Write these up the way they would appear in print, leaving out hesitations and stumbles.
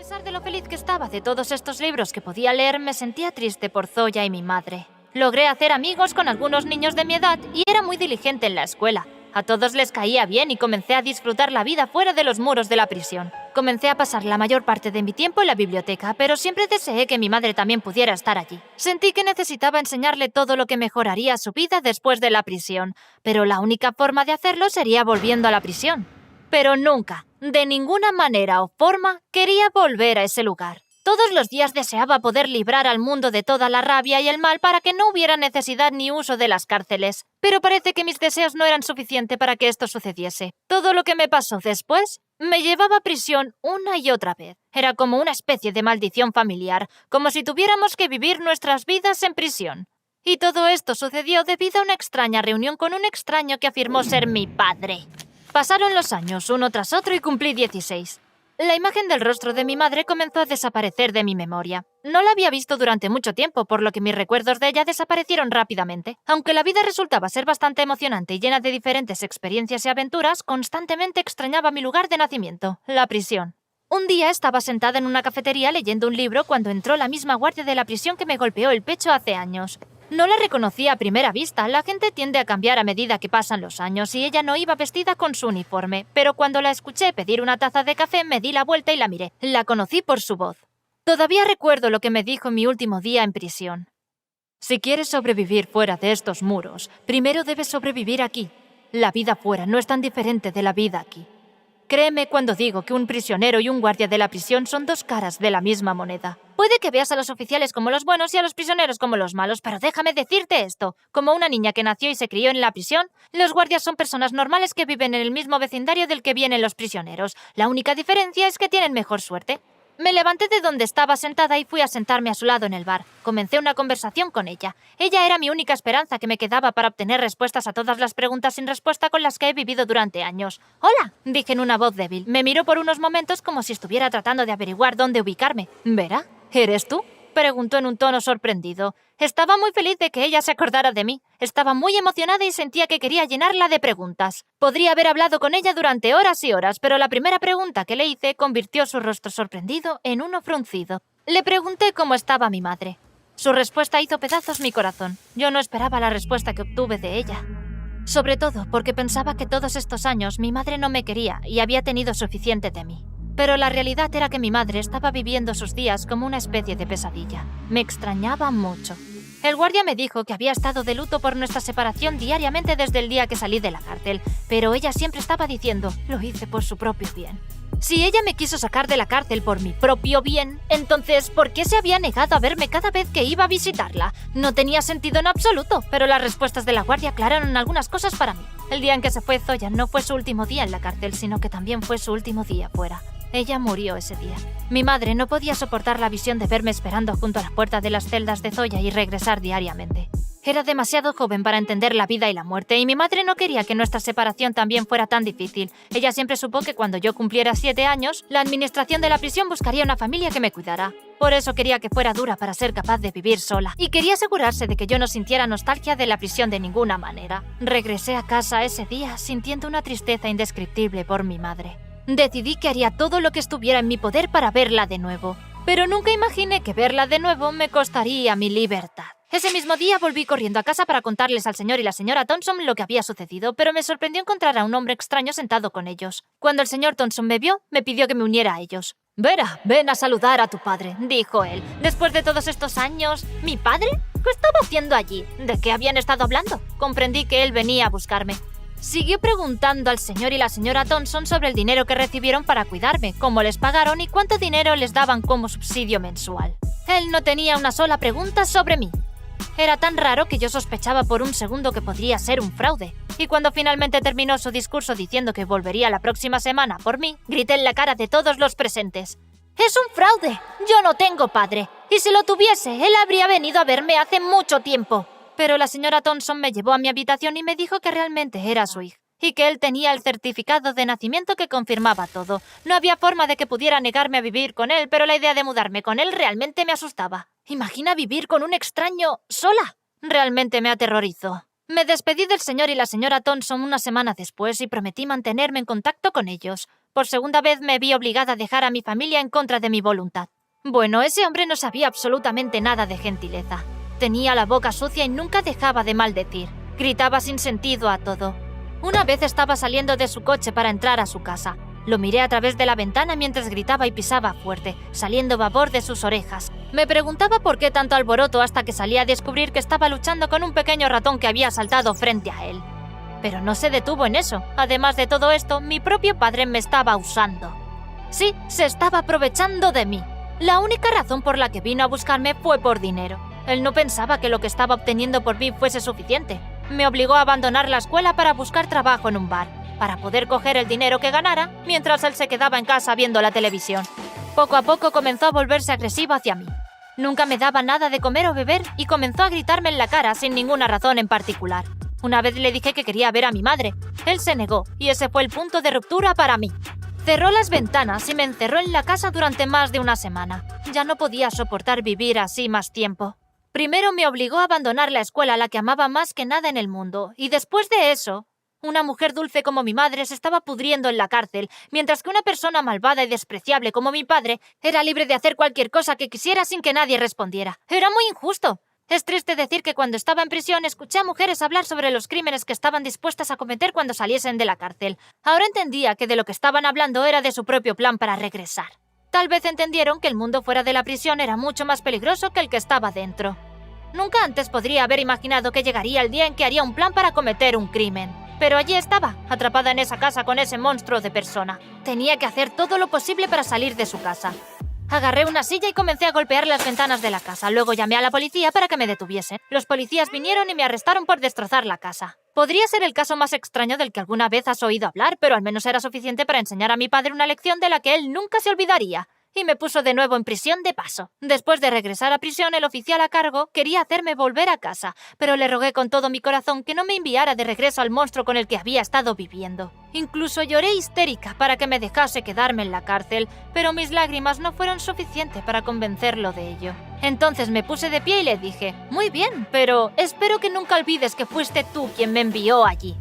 pesar de lo feliz que estaba de todos estos libros que podía leer, me sentía triste por Zoya y mi madre. Logré hacer amigos con algunos niños de mi edad y era muy diligente en la escuela. A todos les caía bien y comencé a disfrutar la vida fuera de los muros de la prisión. Comencé a pasar la mayor parte de mi tiempo en la biblioteca, pero siempre deseé que mi madre también pudiera estar allí. Sentí que necesitaba enseñarle todo lo que mejoraría su vida después de la prisión, pero la única forma de hacerlo sería volviendo a la prisión. Pero nunca, de ninguna manera o forma, quería volver a ese lugar. Todos los días deseaba poder librar al mundo de toda la rabia y el mal para que no hubiera necesidad ni uso de las cárceles. Pero parece que mis deseos no eran suficientes para que esto sucediese. Todo lo que me pasó después me llevaba a prisión una y otra vez. Era como una especie de maldición familiar, como si tuviéramos que vivir nuestras vidas en prisión. Y todo esto sucedió debido a una extraña reunión con un extraño que afirmó ser mi padre. Pasaron los años uno tras otro y cumplí 16. La imagen del rostro de mi madre comenzó a desaparecer de mi memoria. No la había visto durante mucho tiempo, por lo que mis recuerdos de ella desaparecieron rápidamente. Aunque la vida resultaba ser bastante emocionante y llena de diferentes experiencias y aventuras, constantemente extrañaba mi lugar de nacimiento, la prisión. Un día estaba sentada en una cafetería leyendo un libro cuando entró la misma guardia de la prisión que me golpeó el pecho hace años. No la reconocí a primera vista, la gente tiende a cambiar a medida que pasan los años y ella no iba vestida con su uniforme, pero cuando la escuché pedir una taza de café me di la vuelta y la miré. La conocí por su voz. Todavía recuerdo lo que me dijo en mi último día en prisión. Si quieres sobrevivir fuera de estos muros, primero debes sobrevivir aquí. La vida fuera no es tan diferente de la vida aquí. Créeme cuando digo que un prisionero y un guardia de la prisión son dos caras de la misma moneda. Puede que veas a los oficiales como los buenos y a los prisioneros como los malos, pero déjame decirte esto. Como una niña que nació y se crió en la prisión, los guardias son personas normales que viven en el mismo vecindario del que vienen los prisioneros. La única diferencia es que tienen mejor suerte. Me levanté de donde estaba sentada y fui a sentarme a su lado en el bar. Comencé una conversación con ella. Ella era mi única esperanza que me quedaba para obtener respuestas a todas las preguntas sin respuesta con las que he vivido durante años. «Hola», dije en una voz débil. Me miró por unos momentos como si estuviera tratando de averiguar dónde ubicarme. «¿Vera? ¿Eres tú?», preguntó en un tono sorprendido. Estaba muy feliz de que ella se acordara de mí. Estaba muy emocionada y sentía que quería llenarla de preguntas. Podría haber hablado con ella durante horas y horas, pero la primera pregunta que le hice convirtió su rostro sorprendido en uno fruncido. Le pregunté cómo estaba mi madre. Su respuesta hizo pedazos mi corazón. Yo no esperaba la respuesta que obtuve de ella. Sobre todo porque pensaba que todos estos años mi madre no me quería y había tenido suficiente de mí. Pero la realidad era que mi madre estaba viviendo sus días como una especie de pesadilla. Me extrañaba mucho. El guardia me dijo que había estado de luto por nuestra separación diariamente desde el día que salí de la cárcel, pero ella siempre estaba diciendo, lo hice por su propio bien. Si ella me quiso sacar de la cárcel por mi propio bien, entonces, ¿por qué se había negado a verme cada vez que iba a visitarla? No tenía sentido en absoluto, pero las respuestas de la guardia aclararon algunas cosas para mí. El día en que se fue Zoya no fue su último día en la cárcel, sino que también fue su último día fuera. Ella murió ese día. Mi madre no podía soportar la visión de verme esperando junto a la puerta de las celdas de Zoya y regresar diariamente. Era demasiado joven para entender la vida y la muerte, y mi madre no quería que nuestra separación también fuera tan difícil. Ella siempre supo que cuando yo cumpliera 7 años, la administración de la prisión buscaría una familia que me cuidara. Por eso quería que fuera dura para ser capaz de vivir sola. Y quería asegurarse de que yo no sintiera nostalgia de la prisión de ninguna manera. Regresé a casa ese día sintiendo una tristeza indescriptible por mi madre. Decidí que haría todo lo que estuviera en mi poder para verla de nuevo. Pero nunca imaginé que verla de nuevo me costaría mi libertad. Ese mismo día volví corriendo a casa para contarles al señor y la señora Thompson lo que había sucedido, pero me sorprendió encontrar a un hombre extraño sentado con ellos. Cuando el señor Thompson me vio, me pidió que me uniera a ellos. «Vera, ven a saludar a tu padre», dijo él. Después de todos estos años, ¿mi padre? ¿Qué estaba haciendo allí? ¿De qué habían estado hablando? Comprendí que él venía a buscarme. Siguió preguntando al señor y la señora Thompson sobre el dinero que recibieron para cuidarme, cómo les pagaron y cuánto dinero les daban como subsidio mensual. Él no tenía una sola pregunta sobre mí. Era tan raro que yo sospechaba por un segundo que podría ser un fraude. Y cuando finalmente terminó su discurso diciendo que volvería la próxima semana por mí, grité en la cara de todos los presentes. «¡Es un fraude! Yo no tengo padre. Y si lo tuviese, él habría venido a verme hace mucho tiempo». Pero la señora Thompson me llevó a mi habitación y me dijo que realmente era su hija, y que él tenía el certificado de nacimiento que confirmaba todo. No había forma de que pudiera negarme a vivir con él, pero la idea de mudarme con él realmente me asustaba. Imagina vivir con un extraño sola. Realmente me aterrorizó. Me despedí del señor y la señora Thompson una semana después y prometí mantenerme en contacto con ellos. Por segunda vez me vi obligada a dejar a mi familia en contra de mi voluntad. Bueno, ese hombre no sabía absolutamente nada de gentileza. Tenía la boca sucia y nunca dejaba de maldecir. Gritaba sin sentido a todo. Una vez estaba saliendo de su coche para entrar a su casa. Lo miré a través de la ventana mientras gritaba y pisaba fuerte, saliendo vapor de sus orejas. Me preguntaba por qué tanto alboroto hasta que salí a descubrir que estaba luchando con un pequeño ratón que había saltado frente a él. Pero no se detuvo en eso. Además de todo esto, mi propio padre me estaba usando. Sí, se estaba aprovechando de mí. La única razón por la que vino a buscarme fue por dinero. Él no pensaba que lo que estaba obteniendo por mí fuese suficiente. Me obligó a abandonar la escuela para buscar trabajo en un bar, para poder coger el dinero que ganara mientras él se quedaba en casa viendo la televisión. Poco a poco comenzó a volverse agresivo hacia mí. Nunca me daba nada de comer o beber y comenzó a gritarme en la cara sin ninguna razón en particular. Una vez le dije que quería ver a mi madre. Él se negó y ese fue el punto de ruptura para mí. Cerró las ventanas y me encerró en la casa durante más de una semana. Ya no podía soportar vivir así más tiempo. Primero me obligó a abandonar la escuela a la que amaba más que nada en el mundo, y después de eso, una mujer dulce como mi madre se estaba pudriendo en la cárcel, mientras que una persona malvada y despreciable como mi padre era libre de hacer cualquier cosa que quisiera sin que nadie respondiera. Era muy injusto. Es triste decir que cuando estaba en prisión escuché a mujeres hablar sobre los crímenes que estaban dispuestas a cometer cuando saliesen de la cárcel. Ahora entendía que de lo que estaban hablando era de su propio plan para regresar. Tal vez entendieron que el mundo fuera de la prisión era mucho más peligroso que el que estaba dentro. Nunca antes podría haber imaginado que llegaría el día en que haría un plan para cometer un crimen. Pero allí estaba, atrapada en esa casa con ese monstruo de persona. Tenía que hacer todo lo posible para salir de su casa. Agarré una silla y comencé a golpear las ventanas de la casa. Luego llamé a la policía para que me detuviesen. Los policías vinieron y me arrestaron por destrozar la casa. Podría ser el caso más extraño del que alguna vez has oído hablar, pero al menos era suficiente para enseñar a mi padre una lección de la que él nunca se olvidaría. Y me puso de nuevo en prisión de paso. Después de regresar a prisión, el oficial a cargo quería hacerme volver a casa, pero le rogué con todo mi corazón que no me enviara de regreso al monstruo con el que había estado viviendo. Incluso lloré histérica para que me dejase quedarme en la cárcel, pero mis lágrimas no fueron suficientes para convencerlo de ello. Entonces me puse de pie y le dije: «Muy bien, pero espero que nunca olvides que fuiste tú quien me envió allí».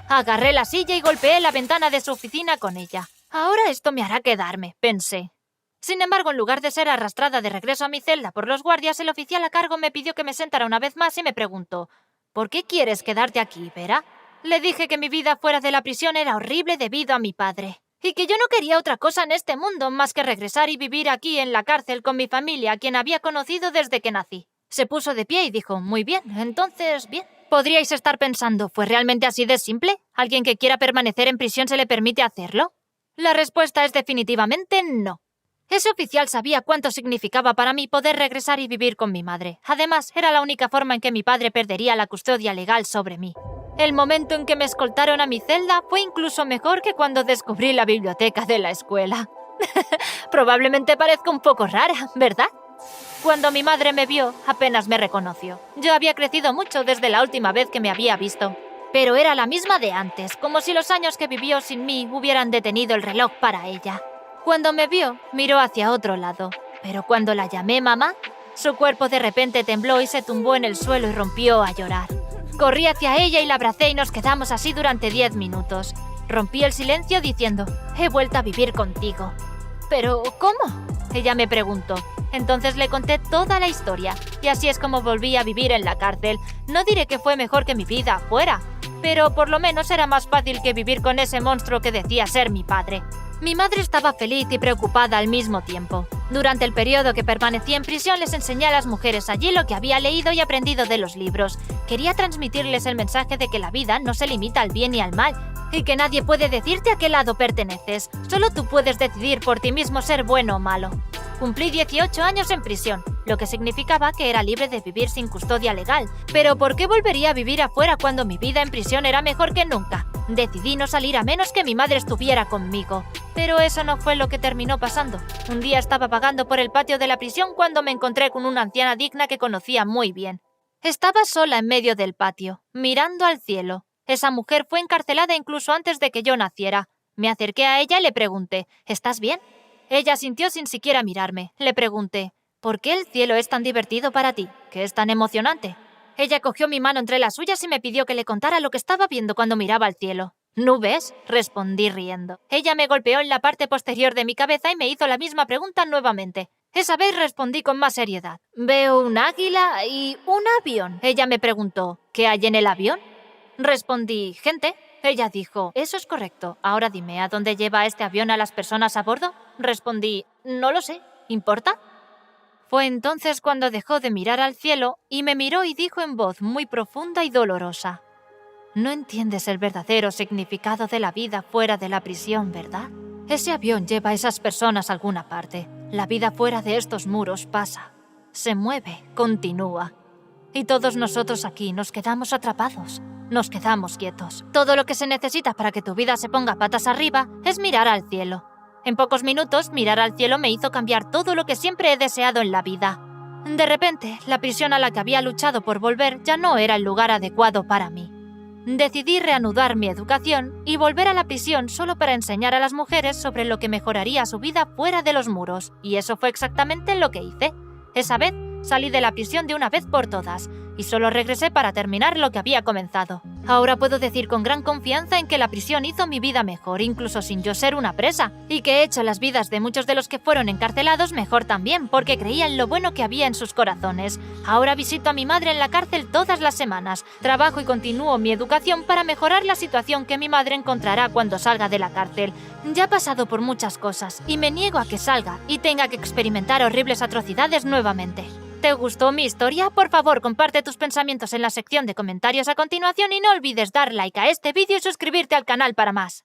Agarré la silla y golpeé la ventana de su oficina con ella. «Ahora esto me hará quedarme», pensé. Sin embargo, en lugar de ser arrastrada de regreso a mi celda por los guardias, el oficial a cargo me pidió que me sentara una vez más y me preguntó: «¿Por qué quieres quedarte aquí, Vera?». Le dije que mi vida fuera de la prisión era horrible debido a mi padre, y que yo no quería otra cosa en este mundo más que regresar y vivir aquí en la cárcel con mi familia, a quien había conocido desde que nací. Se puso de pie y dijo: «Muy bien, entonces, bien». Podríais estar pensando, ¿fue realmente así de simple? ¿Alguien que quiera permanecer en prisión se le permite hacerlo? La respuesta es definitivamente no. Ese oficial sabía cuánto significaba para mí poder regresar y vivir con mi madre. Además, era la única forma en que mi padre perdería la custodia legal sobre mí. El momento en que me escoltaron a mi celda fue incluso mejor que cuando descubrí la biblioteca de la escuela. Probablemente parezca un poco rara, ¿verdad? Cuando mi madre me vio, apenas me reconoció. Yo había crecido mucho desde la última vez que me había visto, pero era la misma de antes, como si los años que vivió sin mí hubieran detenido el reloj para ella. Cuando me vio, miró hacia otro lado, pero cuando la llamé mamá, su cuerpo de repente tembló y se tumbó en el suelo y rompió a llorar. Corrí hacia ella y la abracé y nos quedamos así durante 10 minutos. Rompí el silencio diciendo: «He vuelto a vivir contigo». «¿Pero cómo?», ella me preguntó. Entonces le conté toda la historia, y así es como volví a vivir en la cárcel. No diré que fue mejor que mi vida afuera, pero por lo menos era más fácil que vivir con ese monstruo que decía ser mi padre. Mi madre estaba feliz y preocupada al mismo tiempo. Durante el periodo que permanecí en prisión les enseñé a las mujeres allí lo que había leído y aprendido de los libros. Quería transmitirles el mensaje de que la vida no se limita al bien y al mal, y que nadie puede decirte a qué lado perteneces. Solo tú puedes decidir por ti mismo ser bueno o malo. Cumplí 18 años en prisión, lo que significaba que era libre de vivir sin custodia legal. Pero ¿por qué volvería a vivir afuera cuando mi vida en prisión era mejor que nunca? Decidí no salir a menos que mi madre estuviera conmigo. Pero eso no fue lo que terminó pasando. Un día estaba vagando por el patio de la prisión cuando me encontré con una anciana digna que conocía muy bien. Estaba sola en medio del patio, mirando al cielo. Esa mujer fue encarcelada incluso antes de que yo naciera. Me acerqué a ella y le pregunté: «¿Estás bien?». Ella asintió sin siquiera mirarme. Le pregunté: «¿Por qué el cielo es tan divertido para ti? ¿Qué es tan emocionante?». Ella cogió mi mano entre las suyas y me pidió que le contara lo que estaba viendo cuando miraba al cielo. ¿Nubes?, respondí riendo. Ella me golpeó en la parte posterior de mi cabeza y me hizo la misma pregunta nuevamente. Esa vez respondí con más seriedad. Veo un águila y un avión. Ella me preguntó, ¿qué hay en el avión? Respondí, gente. Ella dijo, eso es correcto. Ahora dime, ¿a dónde lleva este avión a las personas a bordo? Respondí, no lo sé. ¿Importa? Fue entonces cuando dejó de mirar al cielo y me miró y dijo en voz muy profunda y dolorosa, no entiendes el verdadero significado de la vida fuera de la prisión, ¿verdad? Ese avión lleva a esas personas a alguna parte. La vida fuera de estos muros pasa, se mueve, continúa. Y todos nosotros aquí nos quedamos atrapados, nos quedamos quietos. Todo lo que se necesita para que tu vida se ponga patas arriba es mirar al cielo. En pocos minutos, mirar al cielo me hizo cambiar todo lo que siempre he deseado en la vida. De repente, la prisión a la que había luchado por volver ya no era el lugar adecuado para mí. Decidí reanudar mi educación y volver a la prisión solo para enseñar a las mujeres sobre lo que mejoraría su vida fuera de los muros. Y eso fue exactamente lo que hice. Esa vez salí de la prisión de una vez por todas y solo regresé para terminar lo que había comenzado. Ahora puedo decir con gran confianza en que la prisión hizo mi vida mejor, incluso sin yo ser una presa, y que he hecho las vidas de muchos de los que fueron encarcelados mejor también, porque creía en lo bueno que había en sus corazones. Ahora visito a mi madre en la cárcel todas las semanas, trabajo y continúo mi educación para mejorar la situación que mi madre encontrará cuando salga de la cárcel. Ya ha pasado por muchas cosas, y me niego a que salga y tenga que experimentar horribles atrocidades nuevamente. ¿Te gustó mi historia? Por favor, comparte tus pensamientos en la sección de comentarios a continuación y no olvides dar like a este vídeo y suscribirte al canal para más.